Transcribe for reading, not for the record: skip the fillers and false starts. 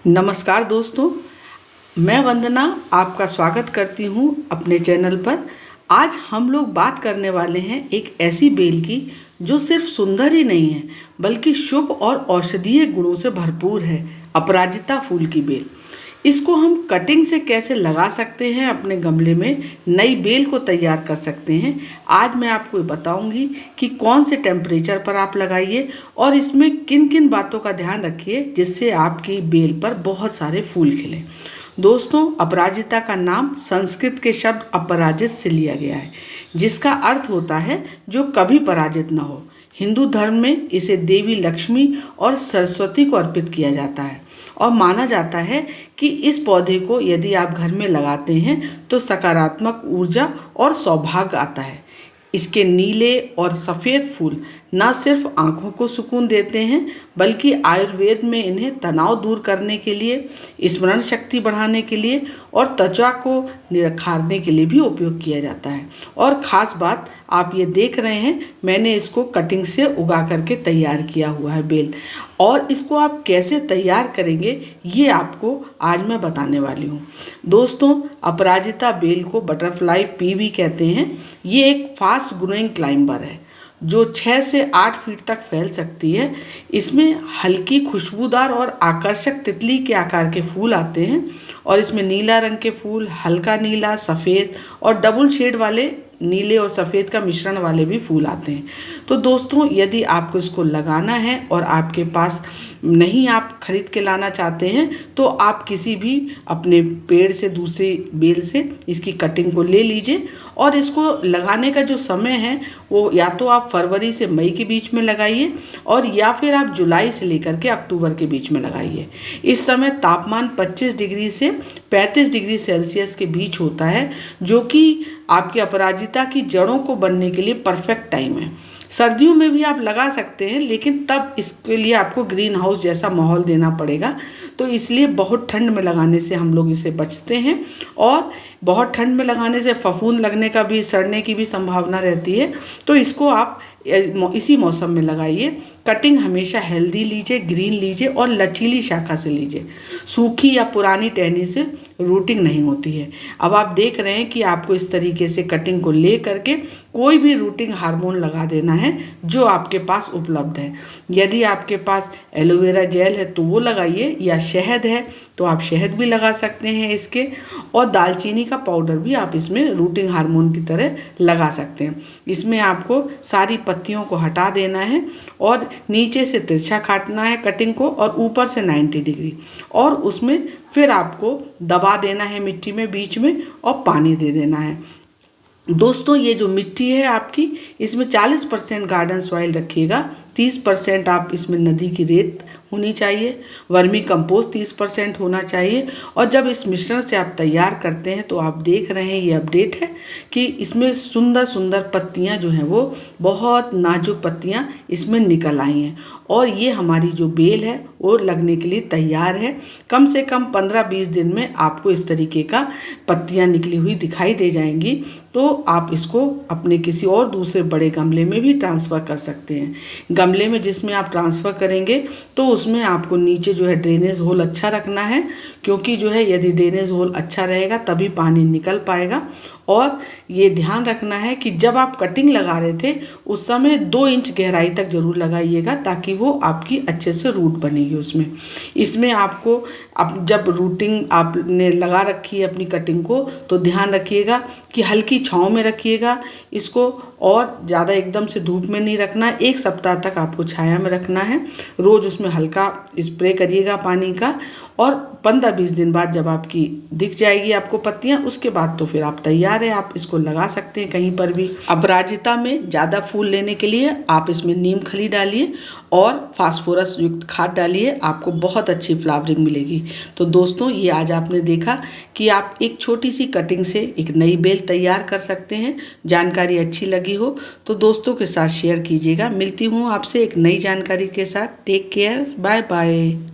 नमस्कार दोस्तों, मैं वंदना आपका स्वागत करती हूँ अपने चैनल पर। आज हम लोग बात करने वाले हैं एक ऐसी बेल की जो सिर्फ सुंदर ही नहीं है बल्कि शुभ और औषधीय गुणों से भरपूर है। अपराजिता फूल की बेल, इसको हम कटिंग से कैसे लगा सकते हैं, अपने गमले में नई बेल को तैयार कर सकते हैं। आज मैं आपको बताऊंगी कि कौन से टेम्परेचर पर आप लगाइए और इसमें किन किन बातों का ध्यान रखिए जिससे आपकी बेल पर बहुत सारे फूल खिलें। दोस्तों, अपराजिता का नाम संस्कृत के शब्द अपराजित से लिया गया है, जिसका अर्थ होता है जो कभी पराजित न हो। हिंदू धर्म में इसे देवी लक्ष्मी और सरस्वती को अर्पित किया जाता है और माना जाता है कि इस पौधे को यदि आप घर में लगाते हैं तो सकारात्मक ऊर्जा और सौभाग्य आता है। इसके नीले और सफ़ेद फूल न सिर्फ आँखों को सुकून देते हैं बल्कि आयुर्वेद में इन्हें तनाव दूर करने के लिए, स्मरण शक्ति बढ़ाने के लिए और त्वचा को निखारने के लिए भी उपयोग किया जाता है। और ख़ास बात, आप ये देख रहे हैं मैंने इसको कटिंग से उगा करके तैयार किया हुआ है बेल, और इसको आप कैसे तैयार करेंगे ये आपको आज मैं बताने वाली हूँ। दोस्तों, अपराजिता बेल को बटरफ्लाई पी भी कहते हैं। ये एक फास्ट ग्रोइंग क्लाइंबर है जो 6 से 8 फीट तक फैल सकती है। इसमें हल्की खुशबूदार और आकर्षक तितली के आकार के फूल आते हैं और इसमें नीला रंग के फूल, हल्का नीला, सफ़ेद और डबल शेड वाले नीले और सफ़ेद का मिश्रण वाले भी फूल आते हैं। तो दोस्तों, यदि आपको इसको लगाना है और आपके पास नहीं, आप खरीद के लाना चाहते हैं, तो आप किसी भी अपने पेड़ से, दूसरी बेल से इसकी कटिंग को ले लीजिए। और इसको लगाने का जो समय है वो या तो आप फरवरी से मई के बीच में लगाइए और या फिर आप जुलाई से लेकर के अक्टूबर के बीच में लगाइए। इस समय तापमान 25 डिग्री से 35 डिग्री सेल्सियस के बीच होता है, जो कि आपके अपराजिता की जड़ों को बनने के लिए परफेक्ट टाइम है। सर्दियों में भी आप लगा सकते हैं, लेकिन तब इसके लिए आपको ग्रीन हाउस जैसा माहौल देना पड़ेगा। तो इसलिए बहुत ठंड में लगाने से हम लोग इसे बचते हैं, और बहुत ठंड में लगाने से फफूंद लगने का भी, सड़ने की भी संभावना रहती है। तो इसको आप इसी मौसम में लगाइए। कटिंग हमेशा हेल्दी लीजिए, ग्रीन लीजिए और लचीली शाखा से लीजिए। सूखी या पुरानी टहनी से रूटिंग नहीं होती है। अब आप देख रहे हैं कि आपको इस तरीके से कटिंग को ले करके कोई भी रूटिंग हार्मोन लगा देना है जो आपके पास उपलब्ध है। यदि आपके पास एलोवेरा जेल है तो वो लगाइए, या शहद है तो आप शहद भी लगा सकते हैं इसके, और दालचीनी का पाउडर भी आप इसमें रूटिंग हार्मोन की तरह लगा सकते हैं। इसमें आपको सारी पत्तियों को हटा देना है और नीचे से तिरछा काटना है कटिंग को, और ऊपर से 90 डिग्री, और उसमें फिर आपको दबा देना है मिट्टी में बीच में, और पानी दे देना है। दोस्तों, ये जो मिट्टी है आपकी, इसमें 40% गार्डन सॉइल रखिएगा, 30% आप इसमें नदी की रेत होनी चाहिए, वर्मी कंपोस्ट 30% होना चाहिए। और जब इस मिश्रण से आप तैयार करते हैं तो आप देख रहे हैं ये अपडेट है कि इसमें सुंदर सुंदर पत्तियां जो हैं वो बहुत नाजुक पत्तियां इसमें निकल आई हैं, और ये हमारी जो बेल है वो लगने के लिए तैयार है। कम से कम 15-20 दिन में आपको इस तरीके का पत्तियां निकली हुई दिखाई दे जाएंगी। तो आप इसको अपने किसी और दूसरे बड़े गमले में भी ट्रांसफ़र कर सकते हैं। गमले में जिसमें आप ट्रांसफ़र करेंगे तो उसमें आपको नीचे जो है ड्रेनेज होल अच्छा रखना है, क्योंकि जो है यदि ड्रेनेज होल अच्छा रहेगा तभी पानी निकल पाएगा। और ये ध्यान रखना है कि जब आप कटिंग लगा रहे थे उस समय 2 इंच गहराई तक ज़रूर लगाइएगा, ताकि वो आपकी अच्छे से रूट बनेगी उसमें। इसमें आपको अब जब रूटिंग आपने लगा रखी है अपनी कटिंग को, तो ध्यान रखिएगा कि हल्की छाँव में रखिएगा इसको, और ज़्यादा एकदम से धूप में नहीं रखना। 1 सप्ताह तक आपको छाया में रखना है। रोज़ उसमें हल्का स्प्रे करिएगा पानी का, और 15-20 दिन बाद जब आपकी दिख जाएगी आपको पत्तियां, उसके बाद तो फिर आप तैयार है, आप इसको लगा सकते हैं कहीं पर भी। अपराजिता में ज़्यादा फूल लेने के लिए आप इसमें नीम खली डालिए और फास्फोरस युक्त खाद डालिए, आपको बहुत अच्छी फ्लावरिंग मिलेगी। तो दोस्तों, ये आज आपने देखा कि आप एक छोटी सी कटिंग से एक नई बेल तैयार कर सकते हैं। जानकारी अच्छी लगी हो तो दोस्तों के साथ शेयर कीजिएगा। मिलती हूँ आपसे एक नई जानकारी के साथ। Take care, bye bye.